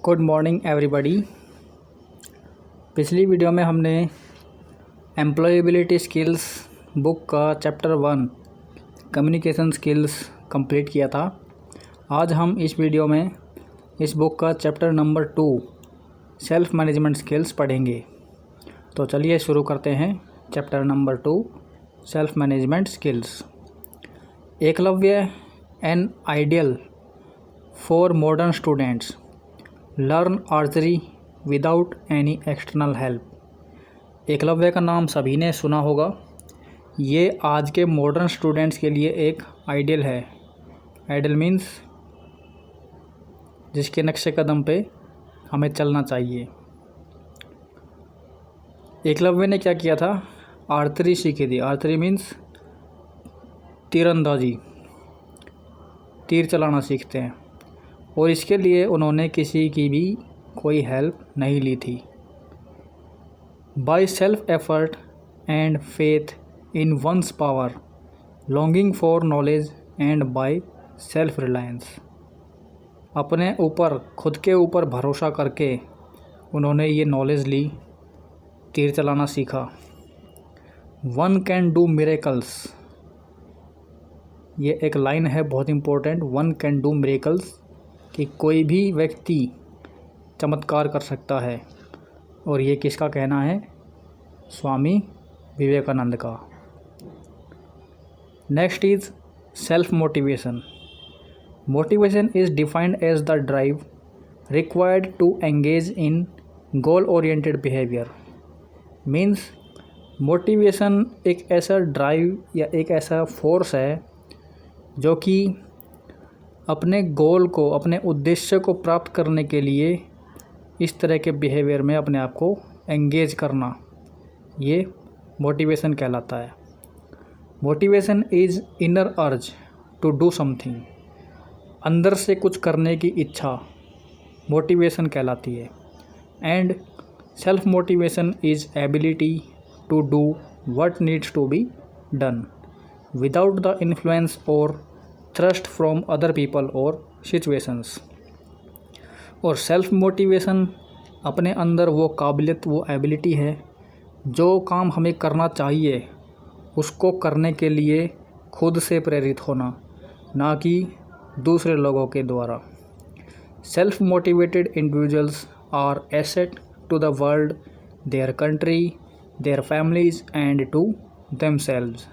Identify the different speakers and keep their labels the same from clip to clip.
Speaker 1: Good morning everybody. पिछली video में हमने एम्प्लॉयबिलिटी स्किल्स बुक का चैप्टर 1 कम्युनिकेशन स्किल्स कंप्लीट किया था। आज हम इस वीडियो में इस बुक का chapter number 2 self management skills पढ़ेंगे। तो चलिए शुरू करते हैं chapter number 2 self management skills. Eklavya an ideal for modern students learn archery without any external help. Eklavya का नाम सभी ने सुना होगा। ये आज के मॉडर्न स्टूडेंट्स के लिए एक आइडियल है। आइडियल मीन्स जिसके नक्शे कदम पे हमें चलना चाहिए। एकलव्य ने क्या किया था? आर्चरी सीखी थी। आर्चरी मीन्स तीरंदाजी, तीर चलाना सीखते हैं, और इसके लिए उन्होंने किसी की भी कोई हेल्प नहीं ली थी। By self effort and faith in one's power, longing for knowledge and by self reliance. अपने ऊपर, खुद के ऊपर भरोसा करके उन्होंने ये नॉलेज ली, तीर चलाना सीखा। वन कैन डू मिरेकल्स, ये एक लाइन है बहुत important. One can do miracles, कि कोई भी व्यक्ति चमत्कार कर सकता है, और ये किसका कहना है? स्वामी विवेकानंद का। Next is self motivation. Motivation is defined as the drive required to engage in goal oriented behaviour. Means motivation एक ऐसा ड्राइव या एक ऐसा फोर्स है जो कि अपने गोल को, अपने उद्देश्य को प्राप्त करने के लिए इस तरह के बिहेवियर में अपने आप को एंगेज करना, ये मोटिवेशन कहलाता है। Motivation is inner urge to do something. अंदर से कुछ करने की इच्छा मोटिवेशन कहलाती है। And self motivation is ability to do what needs to be done without the influence or thrust from other people or situations. और सेल्फ मोटिवेशन अपने अंदर वो काबिलियत, वो एबिलिटी है, जो काम हमें करना चाहिए उसको करने के लिए खुद से प्रेरित होना, ना कि दूसरे लोगों के द्वारा। Self motivated individuals are asset to the world, their country, their families and to themselves.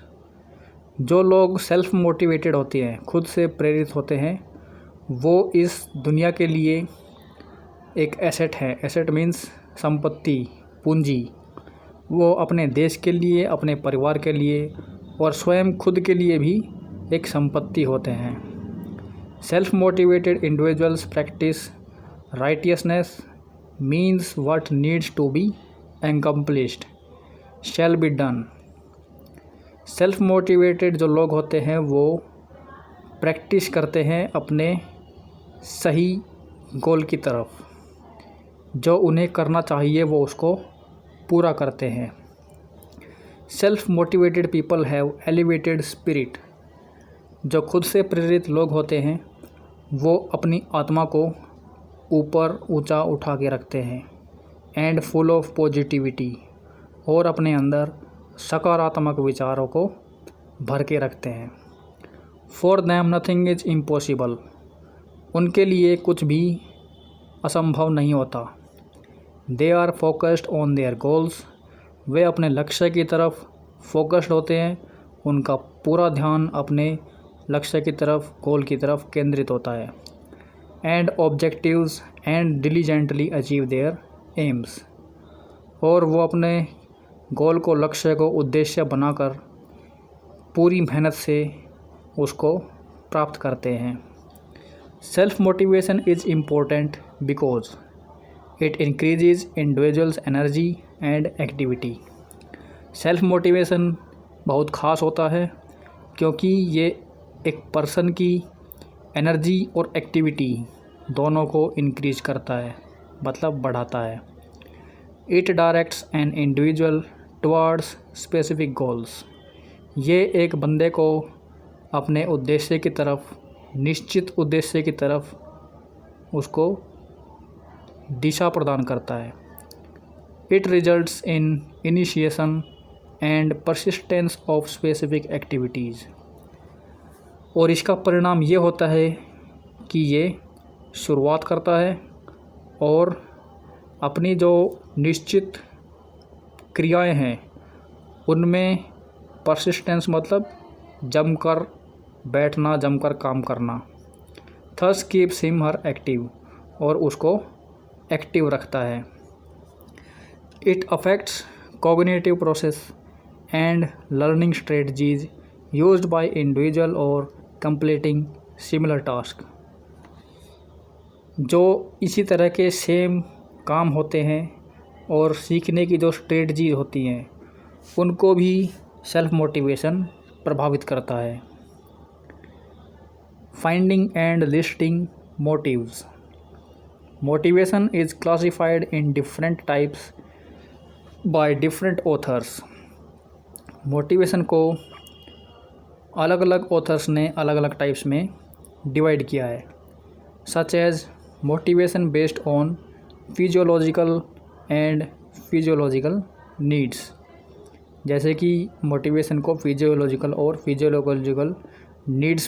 Speaker 1: जो लोग सेल्फ मोटिवेटेड होते हैं, खुद से प्रेरित होते हैं, वो इस दुनिया के लिए एक एसेट है। एसेट मीन्स संपत्ति, पूंजी। वो अपने देश के लिए, अपने परिवार के लिए और स्वयं खुद के लिए भी एक संपत्ति होते हैं। Self motivated individuals practice righteousness, means what needs to be accomplished shall be done. Self motivated जो लोग होते हैं वो प्रैक्टिस करते हैं अपने सही गोल की तरफ, जो उन्हें करना चाहिए वो उसको पूरा करते हैं। Self motivated people have elevated spirit. जो खुद से प्रेरित लोग होते हैं वो अपनी आत्मा को ऊपर ऊंचा उठा के रखते हैं। एंड फुल ऑफ पॉजिटिविटी, और अपने अंदर सकारात्मक विचारों को भर के रखते हैं। For them nothing is impossible, उनके लिए कुछ भी असंभव नहीं होता। They are focused on their goals, वे अपने लक्ष्य की तरफ फोकस्ड होते हैं। उनका पूरा ध्यान अपने लक्ष्य की तरफ, गोल की तरफ केंद्रित होता है। And objectives and diligently achieve their AIIMS, और वो अपने गोल को, लक्ष्य को उद्देश्य बनाकर पूरी मेहनत से उसको प्राप्त करते हैं। Self motivation is important because it increases individuals energy and activity. Self motivation बहुत ख़ास होता है क्योंकि ये एक पर्सन की एनर्जी और एक्टिविटी दोनों को इंक्रीज करता है, मतलब बढ़ाता है। It directs an individual towards specific goals, ये एक बंदे को अपने उद्देश्य की तरफ, निश्चित उद्देश्य की तरफ उसको दिशा प्रदान करता है। It results in initiation and persistence of specific activities. और इसका परिणाम ये होता है कि ये शुरुआत करता है और अपनी जो निश्चित क्रियाएं हैं उनमें परसिस्टेंस मतलब जमकर बैठना, जमकर काम करना। Thus keeps him her active, और उसको एक्टिव रखता है। It affects cognitive process and learning strategies used by individual और कंप्लीटिंग सिमिलर टास्क। जो इसी तरह के सेम काम होते हैं और सीखने की जो स्ट्रेटजी होती हैं उनको भी सेल्फ मोटिवेशन प्रभावित करता है। Finding and listing motives. Motivation is classified in different types by different authors. Motivation को अलग अलग ऑथर्स ने अलग अलग टाइप्स में डिवाइड किया है, such as motivation based on physiological and physiological needs. जैसे कि मोटिवेशन को फिजियोलॉजिकल और फिजियोलॉजिकल नीड्स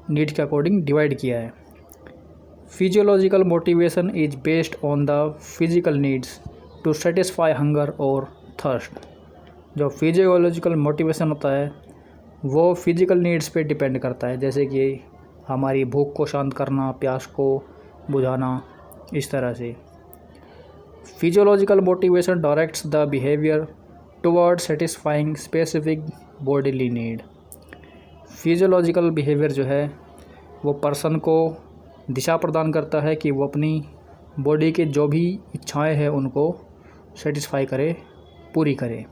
Speaker 1: के अकॉर्डिंग डिवाइड किया है। Physiological motivation is based on the physical needs to satisfy hunger or thirst. जो फिजियोलॉजिकल मोटिवेशन होता है वो फिजिकल नीड्स पे डिपेंड करता है, जैसे कि हमारी भूख को शांत करना, प्यास को बुझाना, इस तरह से। Physiological motivation directs the behaviour toward satisfying specific bodily need. Physiological behaviour जो है वो पर्सन को दिशा प्रदान करता है कि वो अपनी बॉडी के जो भी इच्छाएं हैं उनको सेटिस्फाई करे, पूरी करे।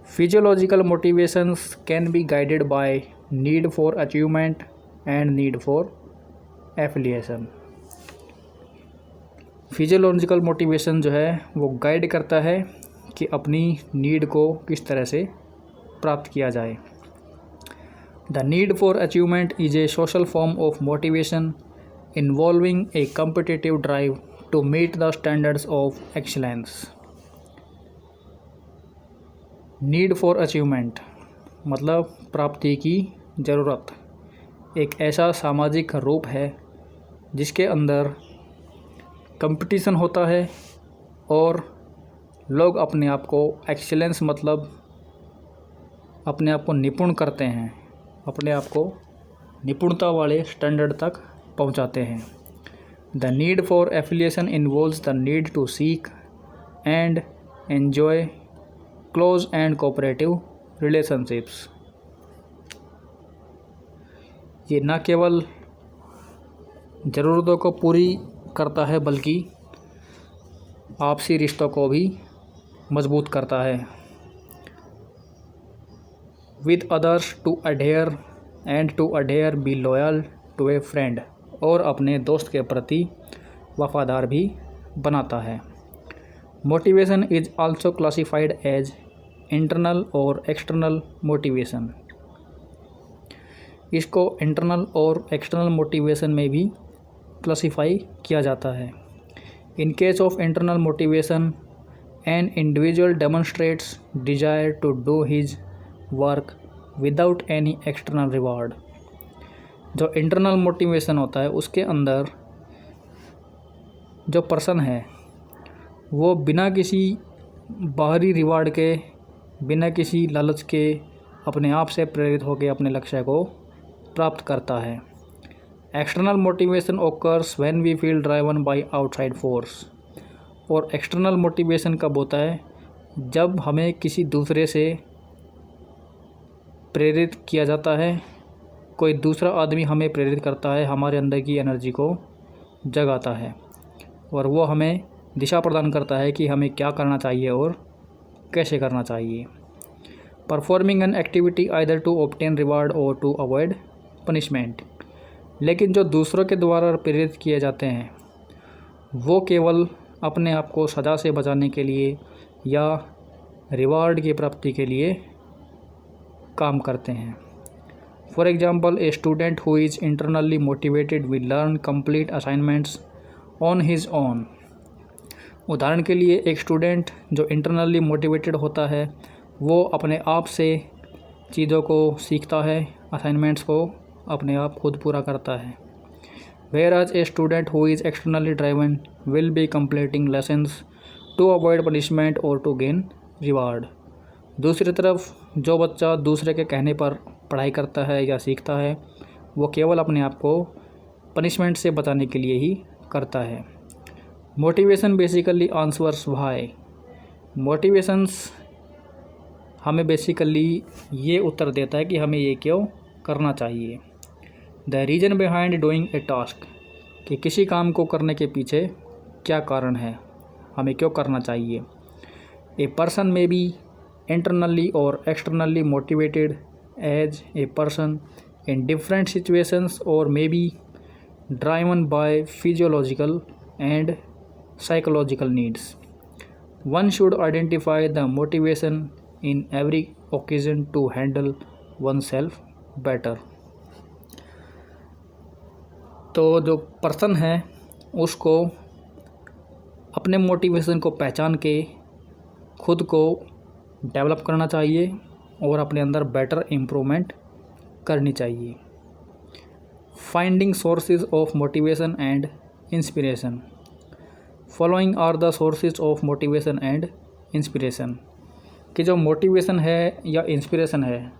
Speaker 1: Physiological motivations can be guided by need for achievement and need for affiliation. Physiological motivation जो है वो गाइड करता है कि अपनी नीड को किस तरह से प्राप्त किया जाए। The need for achievement is a social form of motivation involving a competitive drive to meet the standards of excellence. Need for achievement मतलब प्राप्ति की ज़रूरत एक ऐसा सामाजिक रूप है जिसके अंदर कंपटीशन होता है और लोग अपने आप को एक्सीलेंस मतलब अपने आप को निपुण करते हैं, अपने आप को निपुणता वाले स्टैंडर्ड तक पहुंचाते हैं। The need for affiliation involves the need to seek and enjoy close and cooperative relationships. ये न केवल ज़रूरतों को पूरी करता है बल्कि आपसी रिश्तों को भी मजबूत करता है। With others to adhere and to adhere be loyal to a friend, और अपने दोस्त के प्रति वफादार भी बनाता है। Motivation is also classified as internal और एक्सटर्नल मोटिवेशन। इसको इंटरनल और एक्सटर्नल मोटिवेशन में भी क्लासिफाई किया जाता है। In case of internal motivation an individual demonstrates desire to do his work without any external reward. जो इंटरनल मोटिवेशन होता है उसके अंदर जो पर्सन है वो बिना किसी बाहरी रिवार्ड के, बिना किसी लालच के अपने आप से प्रेरित होकर अपने लक्ष्य को प्राप्त करता है। External motivation occurs when we feel driven by outside force. और एक्सटर्नल मोटिवेशन कब होता है? जब हमें किसी दूसरे से प्रेरित किया जाता है, कोई दूसरा आदमी हमें प्रेरित करता है, हमारे अंदर की एनर्जी को जगाता है और वो हमें दिशा प्रदान करता है कि हमें क्या करना चाहिए और कैसे करना चाहिए। Performing an activity either to obtain reward or to avoid punishment. लेकिन जो दूसरों के द्वारा प्रेरित किए जाते हैं वो केवल अपने आप को सज़ा से बचाने के लिए या रिवार्ड की प्राप्ति के लिए काम करते हैं। For example, a student who is internally motivated will learn complete assignments on his own. उदाहरण के लिए एक स्टूडेंट जो इंटरनली मोटिवेटेड होता है वो अपने आप से चीज़ों को सीखता है, असाइनमेंट्स को अपने आप खुद पूरा करता है। Whereas a student who is externally driven will be completing lessons to avoid punishment or to gain reward। दूसरी तरफ जो बच्चा दूसरे के कहने पर पढ़ाई करता है या सीखता है वो केवल अपने आप को पनिशमेंट से बचाने के लिए ही करता है। Motivation basically answers why. Motivations हमें बेसिकली ये उत्तर देता है कि हमें ये क्यों करना चाहिए। The reason behind doing a task, कि किसी काम को करने के पीछे क्या कारण है, हमें क्यों करना चाहिए। A person may be internally और externally motivated as a person in different situations और may be driven by physiological and psychological needs. One should identify the motivation in every occasion to handle oneself better. तो जो person है उसको अपने motivation को पहचान के खुद को डेवलप करना चाहिए और अपने अंदर बेटर इम्प्रूवमेंट करनी चाहिए। Finding sources of motivation and inspiration. Following are the sources of motivation and inspiration, कि जो मोटिवेशन है या इंस्पिरेशन है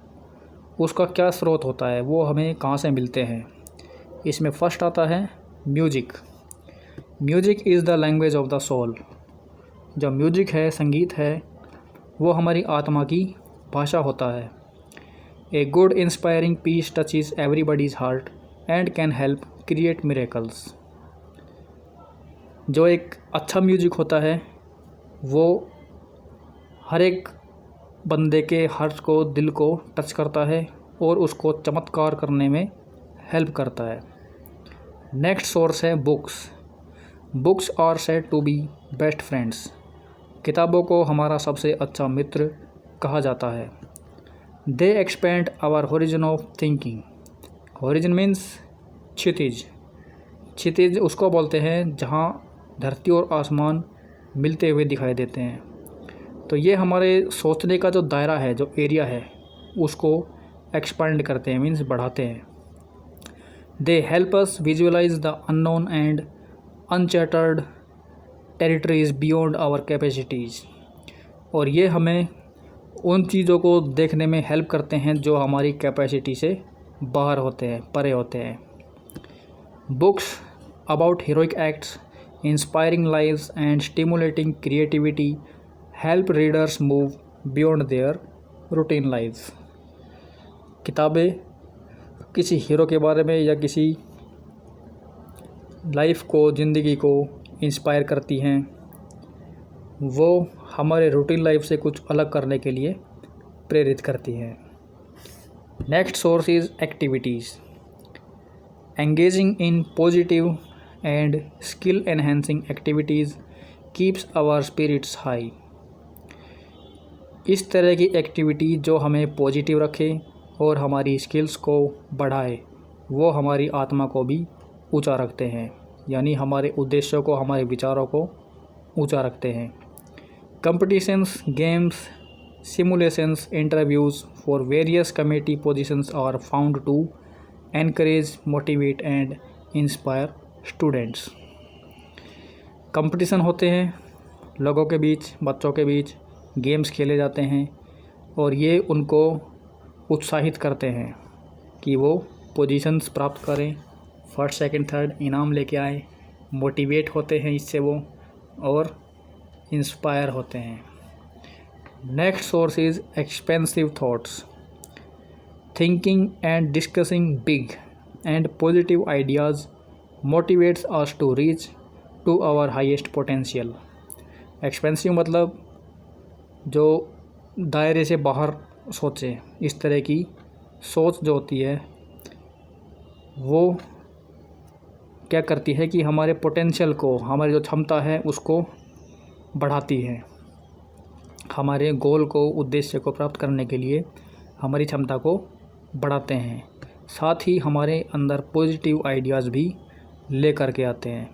Speaker 1: उसका क्या स्रोत होता है, वो हमें कहाँ से मिलते हैं। इसमें फर्स्ट आता है music. Music is the language of the soul. जो म्यूजिक है, संगीत है, वो हमारी आत्मा की भाषा होता है। A good inspiring piece touches everybody's heart and can help create miracles. जो एक अच्छा म्यूजिक होता है वो हर एक बंदे के हार्ट को, दिल को टच करता है और उसको चमत्कार करने में हेल्प करता है। नेक्स्ट सोर्स है books. Books are said to be best friends. किताबों को हमारा सबसे अच्छा मित्र कहा जाता है। They expand our horizon of thinking. Horizon means क्षितिज। क्षितिज उसको बोलते हैं जहाँ धरती और आसमान मिलते हुए दिखाई देते हैं। तो ये हमारे सोचने का जो दायरा है, जो एरिया है, उसको एक्सपेंड करते हैं, मीन्स बढ़ाते हैं। They help us visualize the unknown and uncharted territories beyond our capacities। और ये हमें उन चीज़ों को देखने में हेल्प करते हैं जो हमारी कैपेसिटी से बाहर होते हैं, परे होते हैं। Books about heroic acts, inspiring lives and stimulating creativity help readers move beyond their routine lives। किताबें किसी हीरो के बारे में या किसी लाइफ को, ज़िंदगी को इंस्पायर करती हैं, वो हमारे रूटीन लाइफ से कुछ अलग करने के लिए प्रेरित करती हैं। Next source is activities. Engaging in positive and skill enhancing activities keeps our spirits high. इस तरह की एक्टिविटी जो हमें पॉजिटिव रखे और हमारी स्किल्स को बढ़ाए, वो हमारी आत्मा को भी ऊंचा रखते हैं, यानी हमारे उद्देश्यों को, हमारे विचारों को ऊंचा रखते हैं। Competitions, games, simulations, interviews for various committee positions are found to encourage, motivate and inspire students. Competition होते हैं लोगों के बीच, बच्चों के बीच, गेम्स खेले जाते हैं और ये उनको उत्साहित करते हैं कि वो पोजीशंस प्राप्त करें, फर्स्ट, सेकंड, थर्ड इनाम लेके आए। मोटिवेट होते हैं इससे वो और इंस्पायर होते हैं। Next source is expensive thoughts. Thinking and discussing big and positive ideas motivates us to reach to our highest potential. Expensive मतलब जो दायरे से बाहर सोचे, इस तरह की सोच जो होती है वो क्या करती है कि हमारे पोटेंशियल को, हमारी जो क्षमता है उसको बढ़ाती है। हमारे गोल को, उद्देश्य को प्राप्त करने के लिए हमारी क्षमता को बढ़ाते हैं, साथ ही हमारे अंदर पॉजिटिव आइडियाज़ भी ले कर के आते हैं।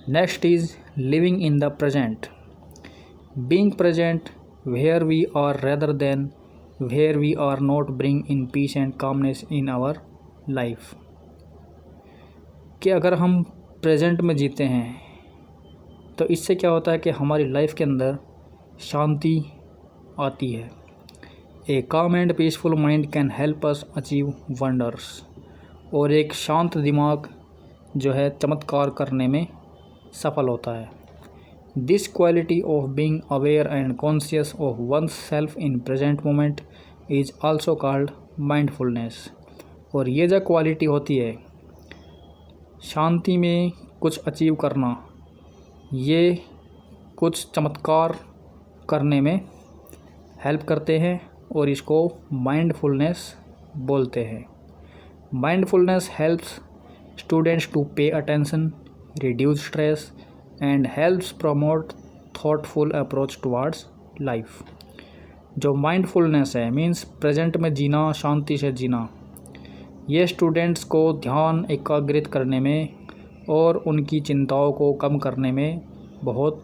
Speaker 1: Next is living in the present. Being present where we are rather than where we are not bring in peace and calmness in our life. कि अगर हम प्रेजेंट में जीते हैं तो इससे क्या होता है कि हमारी लाइफ के अंदर शांति आती है। ए काम and peaceful mind can help us achieve wonders. और एक शांत दिमाग जो है चमत्कार करने में सफल होता है। This quality of being aware and conscious of one's self in present moment is also called mindfulness. और ये जो क्वालिटी होती है शांति में कुछ अचीव करना, ये कुछ चमत्कार करने में हेल्प करते हैं और इसको माइंडफुलनेस बोलते हैं। Mindfulness helps students to pay attention, reduce stress and helps promote thoughtful approach towards life. जो माइंडफुलनेस है मीन्स प्रेजेंट में जीना, शांति से जीना, ये स्टूडेंट्स को ध्यान एकाग्रित करने में और उनकी चिंताओं को कम करने में बहुत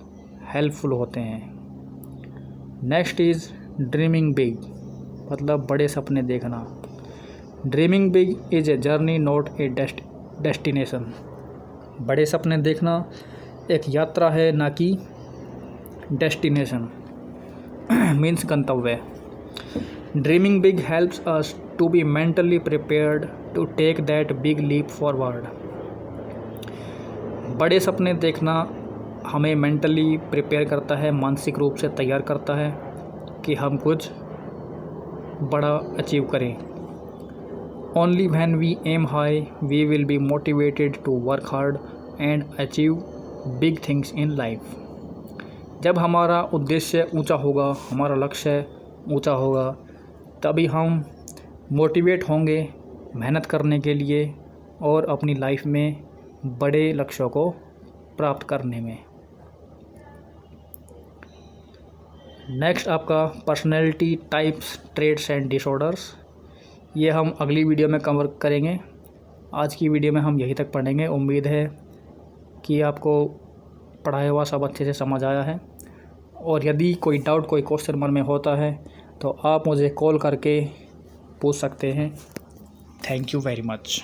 Speaker 1: हेल्पफुल होते हैं। नेक्स्ट इज़ ड्रीमिंग बिग, मतलब बड़े सपने देखना। Dreaming big is a journey not a destination. बड़े सपने देखना एक यात्रा है, ना कि डेस्टिनेशन मीन्स गंतव्य। Dreaming big helps us to be mentally prepared to take that big leap forward. बड़े सपने देखना हमें मेंटली प्रिपेयर करता है, मानसिक रूप से तैयार करता है कि हम कुछ बड़ा अचीव करें। Only when we aim high we will be motivated to work hard and achieve big things in life. जब हमारा उद्देश्य ऊंचा होगा, हमारा लक्ष्य ऊंचा होगा, तभी हम मोटिवेट होंगे मेहनत करने के लिए और अपनी लाइफ में बड़े लक्ष्यों को प्राप्त करने में। नेक्स्ट आपका personality types, traits and disorders. ये हम अगली वीडियो में कवर करेंगे। आज की वीडियो में हम यहीं तक पढ़ेंगे। उम्मीद है कि आपको पढ़ाया हुआ सब अच्छे से समझ आया है। और यदि कोई डाउट, कोई क्वेश्चन मन में होता है तो आप मुझे कॉल करके पूछ सकते हैं। Thank you very much.